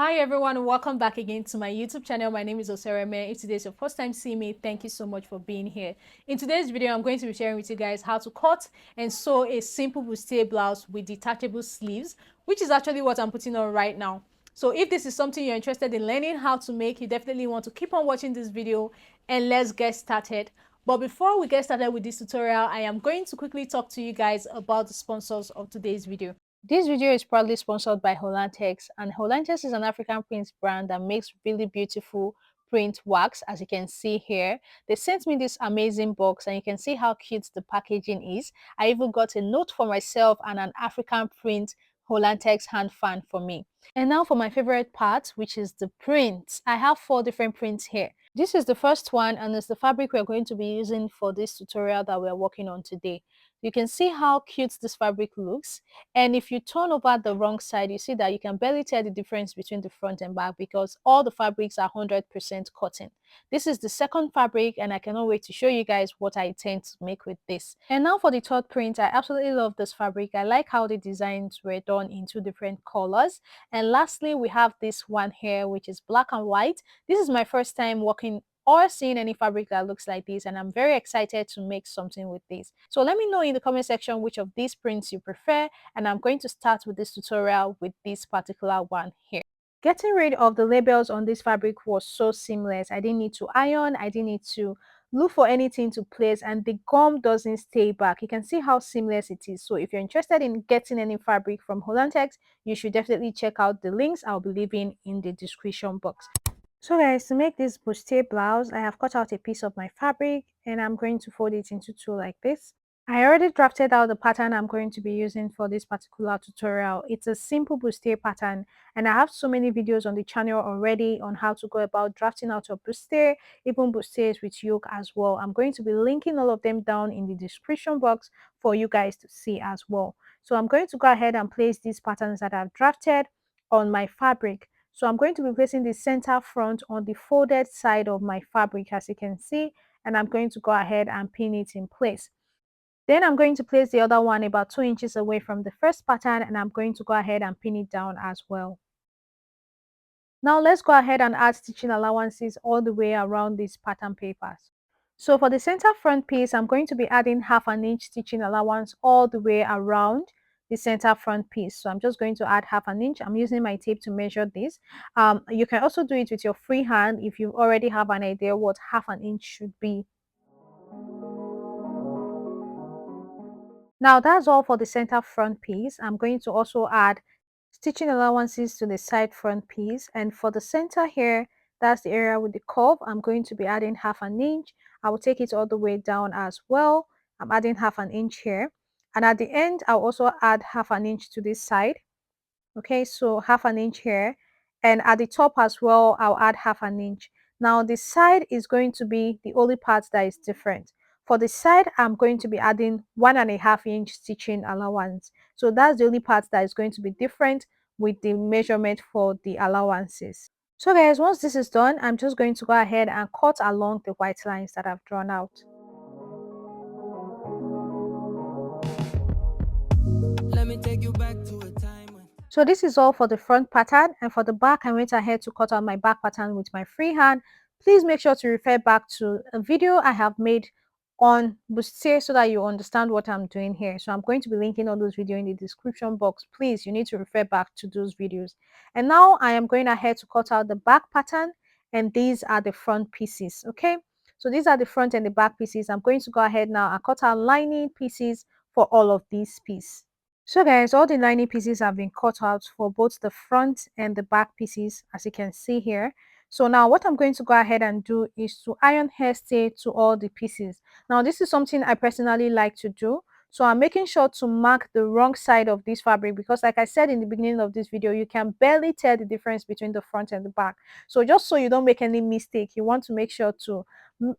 Hi everyone, welcome back again to my YouTube channel. My name is Osereme. If today is your first time seeing me, thank you so much for being here. In today's video, I'm going to be sharing with you guys how to cut and sew a simple bustier blouse with detachable sleeves, which is actually what I'm putting on right now. So if this is something you're interested in learning how to make, you definitely want to keep on watching this video and let's get started. But before we get started with this tutorial, I am going to quickly talk to you guys about the sponsors of today's video. This video is proudly sponsored by Hollantex, and Hollantex is an African print brand that makes really beautiful print wax, as you can see here. They sent me this amazing box and you can see how cute the packaging is. I even got a note for myself and an African print Hollantex hand fan for me. And now for my favorite part, which is the print. I have 4 different prints here. This is the first one and it's the fabric we're going to be using for this tutorial that we're working on today. You can see how cute this fabric looks, and if you turn over the wrong side, you see that you can barely tell the difference between the front and back because all the fabrics are 100% cotton. This is the second fabric and I cannot wait to show you guys what I intend to make with this. And now for the third print, I absolutely love this fabric. I like how the designs were done in 2 different colors. And lastly, we have this one here, which is black and white. This is my first time working or seeing any fabric that looks like this, and I'm very excited to make something with this. So let me know in the comment section which of these prints you prefer, and I'm going to start with this tutorial with this particular one here. Getting rid of the labels on this fabric was so seamless. I didn't need to iron, I didn't need to look for anything to place, and the gum doesn't stay back. You can see how seamless it is. So if you're interested in getting any fabric from Hollantex, you should definitely check out the links I'll be leaving in the description box. So guys, to make this bustier blouse, I have cut out a piece of my fabric and I'm going to fold it into 2 like this. I already drafted out the pattern I'm going to be using for this particular tutorial. It's a simple bustier pattern and I have so many videos on the channel already on how to go about drafting out your bustier, even bustiers with yoke as well. I'm going to be linking all of them down in the description box for you guys to see as well. So I'm going to go ahead and place these patterns that I've drafted on my fabric. So I'm going to be placing the center front on the folded side of my fabric, as you can see, and I'm going to go ahead and pin it in place. Then I'm going to place the other one about 2 inches away from the first pattern, and I'm going to go ahead and pin it down as well. Now let's go ahead and add stitching allowances all the way around these pattern papers. So for the center front piece, I'm going to be adding 1/2 inch stitching allowance all the way around the center front piece. So I'm just going to add 1/2 inch. I'm using my tape to measure this. You can also do it with your free hand if you already have an idea what 1/2 inch should be. Now that's all for the center front piece. I'm going to also add stitching allowances to the side front piece, and for the center here, that's the area with the curve, I'm going to be adding 1/2 inch. I will take it all the way down as well. I'm adding 1/2 inch here, and at the end I'll also add 1/2 inch to this side. Okay, so 1/2 inch here, and at the top as well I'll add 1/2 inch. Now the side is going to be the only part that is different. For the side, I'm going to be adding 1.5 inch stitching allowance. So that's the only part that is going to be different with the measurement for the allowances. So guys, once this is done, I'm just going to go ahead and cut along the white lines that I've drawn out. Let me take you back to a time. So this is all for the front pattern, and for the back I went ahead to cut out my back pattern with my free hand. Please make sure to refer back to a video I have made on bustier so that you understand what I'm doing here. So I'm going to be linking all those videos in the description box. Please, you need to refer back to those videos. And now I am going ahead to cut out the back pattern, and these are the front pieces. Okay, so these are the front and the back pieces. I'm going to go ahead now and cut out lining pieces for all of these pieces. So guys, all the lining pieces have been cut out for both the front and the back pieces, as you can see here. So now what I'm going to go ahead and do is to iron hairstay to all the pieces. Now this is something I personally like to do. So I'm making sure to mark the wrong side of this fabric because, like I said in the beginning of this video, you can barely tell the difference between the front and the back. So just so you don't make any mistake, you want to make sure to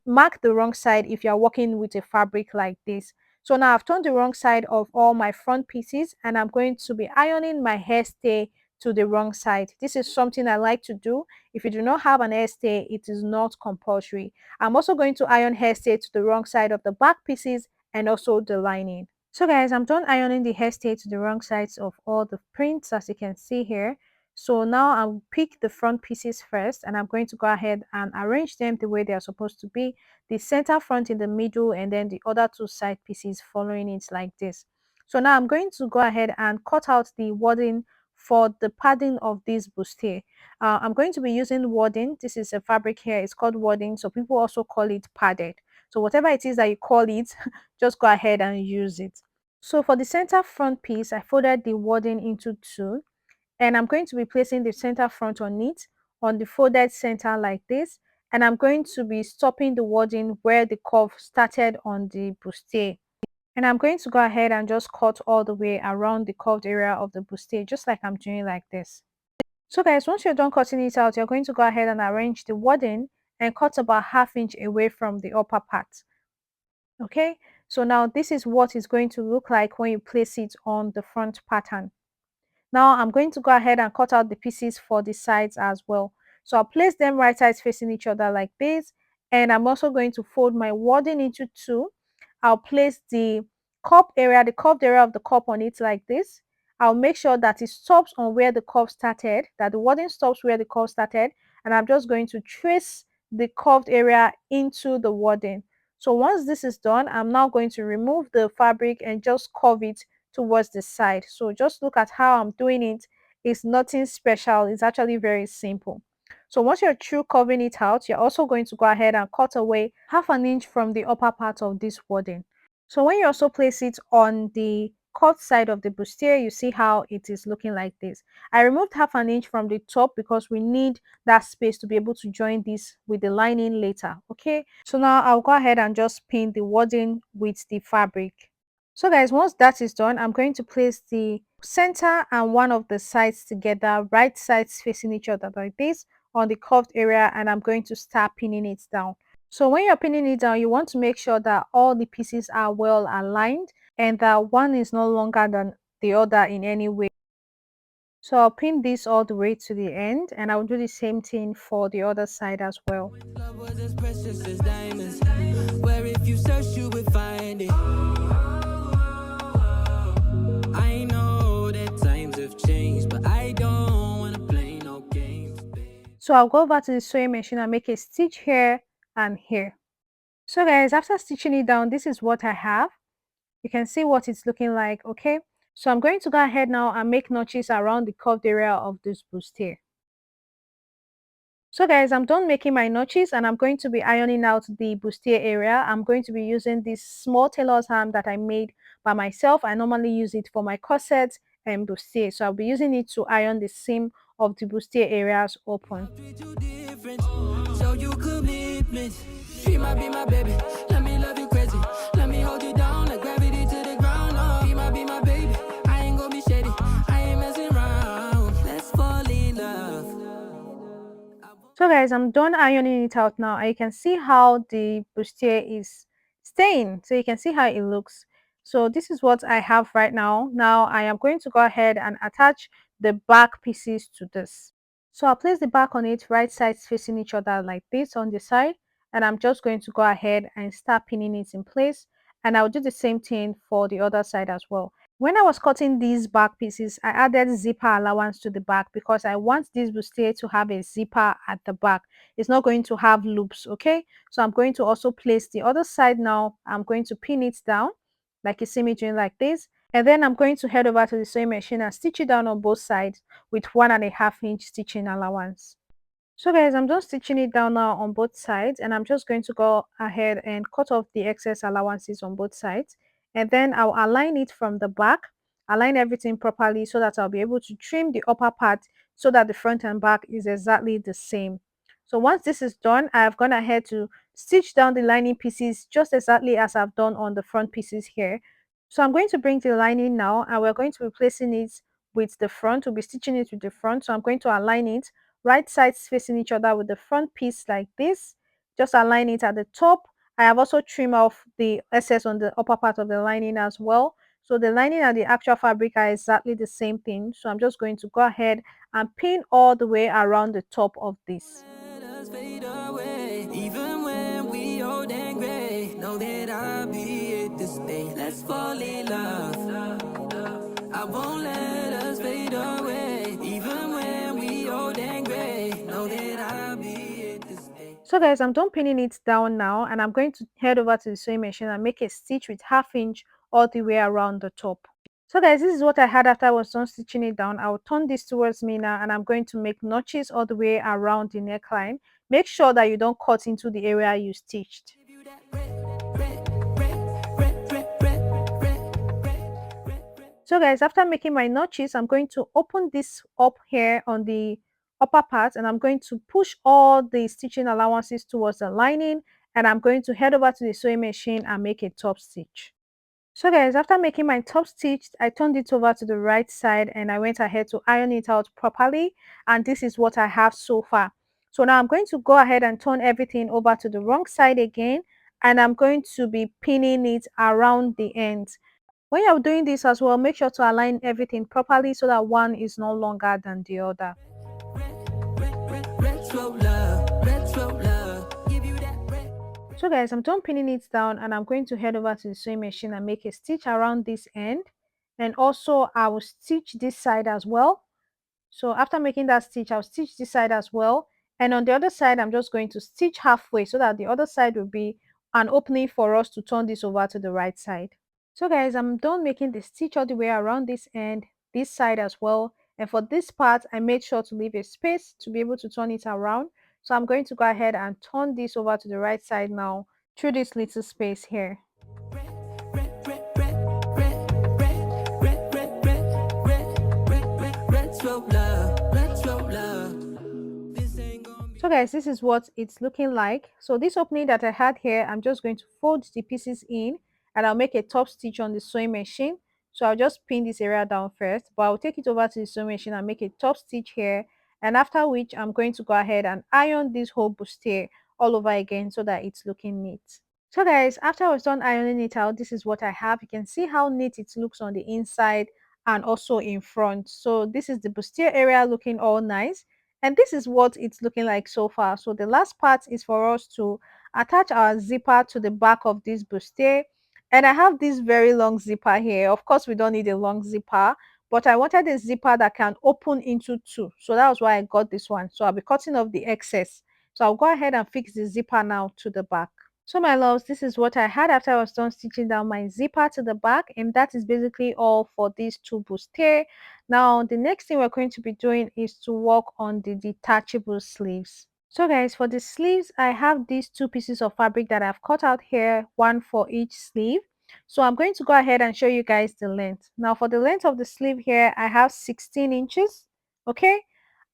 mark the wrong side if you're working with a fabric like this. So now I've turned the wrong side of all my front pieces and I'm going to be ironing my hairstay to the wrong side. This is something I like to do. If you do not have an hairstay, it is not compulsory. I'm also going to iron hairstay to the wrong side of the back pieces and also the lining. So guys, I'm done ironing the hairstay to the wrong sides of all the prints, as you can see here. So now I'll pick the front pieces first, and I'm going to go ahead and arrange them the way they are supposed to be. The center front in the middle, and then the other two side pieces following it like this. So now I'm going to go ahead and cut out the wording for the padding of this bustier. I'm going to be using wording. This is a fabric here. It's called wording. So people also call it padded. So whatever it is that you call it, just go ahead and use it. So for the center front piece, I folded the wording into two, and I'm going to be placing the center front on it on the folded center like this, and I'm going to be stopping the wording where the curve started on the bustier. And I'm going to go ahead and just cut all the way around the curved area of the bustier, just like I'm doing like this. So guys, once you're done cutting it out, you're going to go ahead and arrange the wording and cut about ½ inch away from the upper part. Okay, so now this is what it's going to look like when you place it on the front pattern. Now I'm going to go ahead and cut out the pieces for the sides as well. So I'll place them right sides facing each other like this, and I'm also going to fold my wording into two. I'll place the cup area, the curved area of the cup on it like this. I'll make sure that it stops on where the curve started, that the wording stops where the curve started, and I'm just going to trace the curved area into the wording. So once this is done, I'm now going to remove the fabric and just curve it towards the side. So just look at how I'm doing it. It's nothing special. It's actually very simple. So once you're through curving it out, you're also going to go ahead and cut away ½ inch from the upper part of this wording. So when you also place it on the cut side of the bustier, you see how it is looking like this. I removed ½ inch from the top because we need that space to be able to join this with the lining later. Okay, so now I'll go ahead and just pin the wording with the fabric. So guys, once that is done, I'm going to place the center and one of the sides together, right sides facing each other like this on the curved area, and I'm going to start pinning it down. So when you're pinning it down, you want to make sure that all the pieces are well aligned and that one is no longer than the other in any way. So I'll pin this all the way to the end, and I'll do the same thing for the other side as well. Love was as precious as diamonds, where if you search you would find it. I know that times have changed, but I don't want to play no games. So I'll go over to the sewing machine and make a stitch here and here. So guys, after stitching it down, this is what I have. You can see what it's looking like. Okay, so I'm going to go ahead now and make notches around the curved area of this bustier. So guys, I'm done making my notches, and I'm going to be ironing out the bustier area. I'm going to be using this small tailor's ham that I made by myself. I normally use it for my corsets and bustier, so I'll be using it to iron the seam of the bustier areas open. So you commitment, she might be my baby. Let me love you crazy. Let me hold you down like gravity to the ground. Oh, she might be my baby. I ain't gonna be shady. I ain't messing around. Let's fall in love. So guys, I'm done ironing it out now, and you can see how the bustier is staying. So you can see how it looks. So this is what I have right now. Now I am going to go ahead and attach the back pieces to this. So I'll place the back on it, right sides facing each other like this on the side, and I'm just going to go ahead and start pinning it in place, and I'll do the same thing for the other side as well. When I was cutting these back pieces, I added zipper allowance to the back because I want this bustier to have a zipper at the back. It's not going to have loops, okay? So I'm going to also place the other side now. I'm going to pin it down like you see me doing like this. And then I'm going to head over to the sewing machine and stitch it down on both sides with 1½ inch stitching allowance. So guys, I'm just stitching it down now on both sides, and I'm just going to go ahead and cut off the excess allowances on both sides, and then I'll align it from the back, align everything properly so that I'll be able to trim the upper part so that the front and back is exactly the same. So once this is done, I've gone ahead to stitch down the lining pieces just exactly as I've done on the front pieces here. So I'm going to bring the lining now, and we're going to be placing it with the front. We'll be stitching it with the front, so I'm going to align it right sides facing each other with the front piece like this. Just align it at the top. I have also trimmed off the excess on the upper part of the lining as well. So the lining and the actual fabric are exactly the same thing. So I'm just going to go ahead and pin all the way around the top of this. Let us fade away, even when we old and gray. Know that I'll be here to stay. Let's fall in love. I won't let us fade away, even when So guys, I'm done pinning it down now, and I'm going to head over to the sewing machine and make a stitch with 1/2 inch all the way around the top. So guys, this is what I had after I was done stitching it down. I'll turn this towards me now, and I'm going to make notches all the way around the neckline. Make sure that you don't cut into the area you stitched. So guys, after making my notches, I'm going to open this up here on the upper part, and I'm going to push all the stitching allowances towards the lining, and I'm going to head over to the sewing machine and make a top stitch. So guys, after making my top stitch, I turned it over to the right side and I went ahead to iron it out properly, and this is what I have so far. So now I'm going to go ahead and turn everything over to the wrong side again, and I'm going to be pinning it around the ends. When you're doing this as well, make sure to align everything properly so that one is no longer than the other. So guys, I'm done pinning it down, and I'm going to head over to the sewing machine and make a stitch around this end, and also I will stitch this side as well. So after making that stitch, I'll stitch this side as well, and on the other side I'm just going to stitch halfway so that the other side will be an opening for us to turn this over to the right side. So guys, I'm done making the stitch all the way around this end, this side as well. And for this part, I made sure to leave a space to be able to turn it around. So I'm going to go ahead and turn this over to the right side now through this little space here. So guys, this is what it's looking like. So this opening that I had here, I'm just going to fold the pieces in, and I'll make a top stitch on the sewing machine. So I'll just pin this area down first, but I'll take it over to the sewing machine and make a top stitch here, and after which I'm going to go ahead and iron this whole bustier all over again so that it's looking neat. So guys, after I was done ironing it out, this is what I have. You can see how neat it looks on the inside and also in front. So this is the bustier area looking all nice, and this is what it's looking like so far. So the last part is for us to attach our zipper to the back of this bustier, and I have this very long zipper here. Of course, we don't need a long zipper, but I wanted a zipper that can open into two, so that was why I got this one. So I'll be cutting off the excess. So I'll go ahead and fix the zipper now to the back. So my loves, this is what I had after I was done stitching down my zipper to the back, and that is basically all for these two bustier. Now the next thing we're going to be doing is to work on the detachable sleeves. So guys, for the sleeves, I have these two pieces of fabric that I've cut out here, one for each sleeve. So I'm going to go ahead and show you guys the length. Now for the length of the sleeve here, I have 16 inches, okay?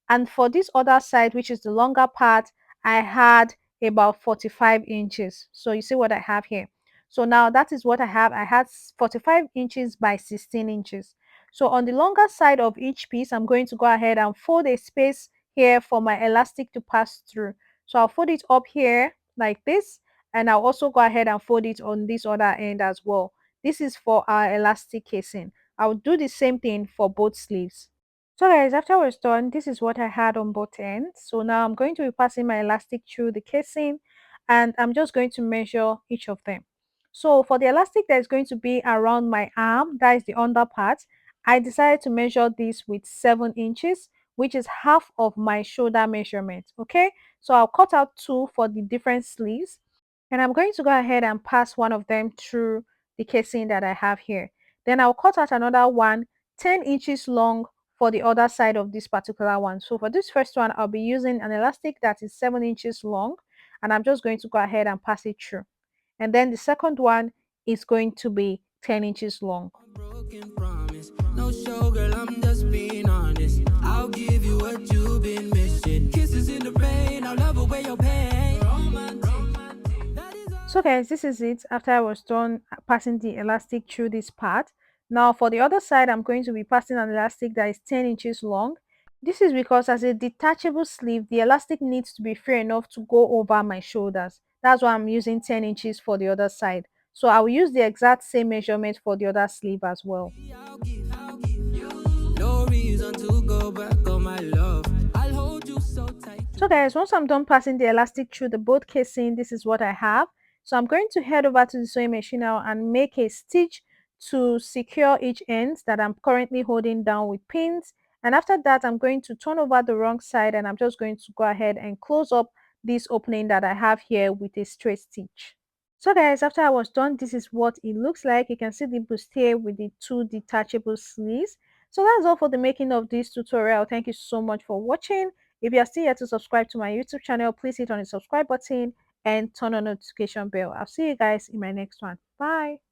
And for this other side, which is the longer part, I had about 45 inches. So you see what I have here. So now that is what I have. I had 45 inches by 16 inches. So on the longer side of each piece, I'm going to go ahead and fold a space here for my elastic to pass through. So I'll fold it up here like this, and I'll also go ahead and fold it on this other end as well. This is for our elastic casing. I'll do the same thing for both sleeves. So guys, after I was done, this is what I had on both ends. So now I'm going to be passing my elastic through the casing, and I'm just going to measure each of them. So for the elastic that is going to be around my arm, that is the under part, I decided to measure this with 7 inches, which is half of my shoulder measurement. Okay, so I'll cut out two for the different sleeves, and I'm going to go ahead and pass one of them through the casing that I have here. Then I'll cut out another one 10 inches long for the other side of this particular one. So for this first one, I'll be using an elastic that is 7 inches long, and I'm just going to go ahead and pass it through. And then the second one is going to be 10 inches long. Broken promise. No show, girl, I'm just being honest. I'll give you what you've been missing. Kisses in the rain, I'll love away your pain. So guys, this is it after I was done passing the elastic through this part. Now for the other side, I'm going to be passing an elastic that is 10 inches long. This is because as a detachable sleeve, the elastic needs to be free enough to go over my shoulders. That's why I'm using 10 inches for the other side. So I will use the exact same measurement for the other sleeve as well. No reason to go back on my love. I'll hold you so tight. So guys, once I'm done passing the elastic through the both casing, this is what I have. So I'm going to head over to the sewing machine now and make a stitch to secure each end that I'm currently holding down with pins. And after that, I'm going to turn over the wrong side, and I'm just going to go ahead and close up this opening that I have here with a straight stitch. So guys, after I was done, this is what it looks like. You can see the bustier with the two detachable sleeves. So that's all for the making of this tutorial. Thank you so much for watching. If you are still here to subscribe to my YouTube channel, please hit on the subscribe button and turn on notification bell. I'll see you guys in my next one. Bye.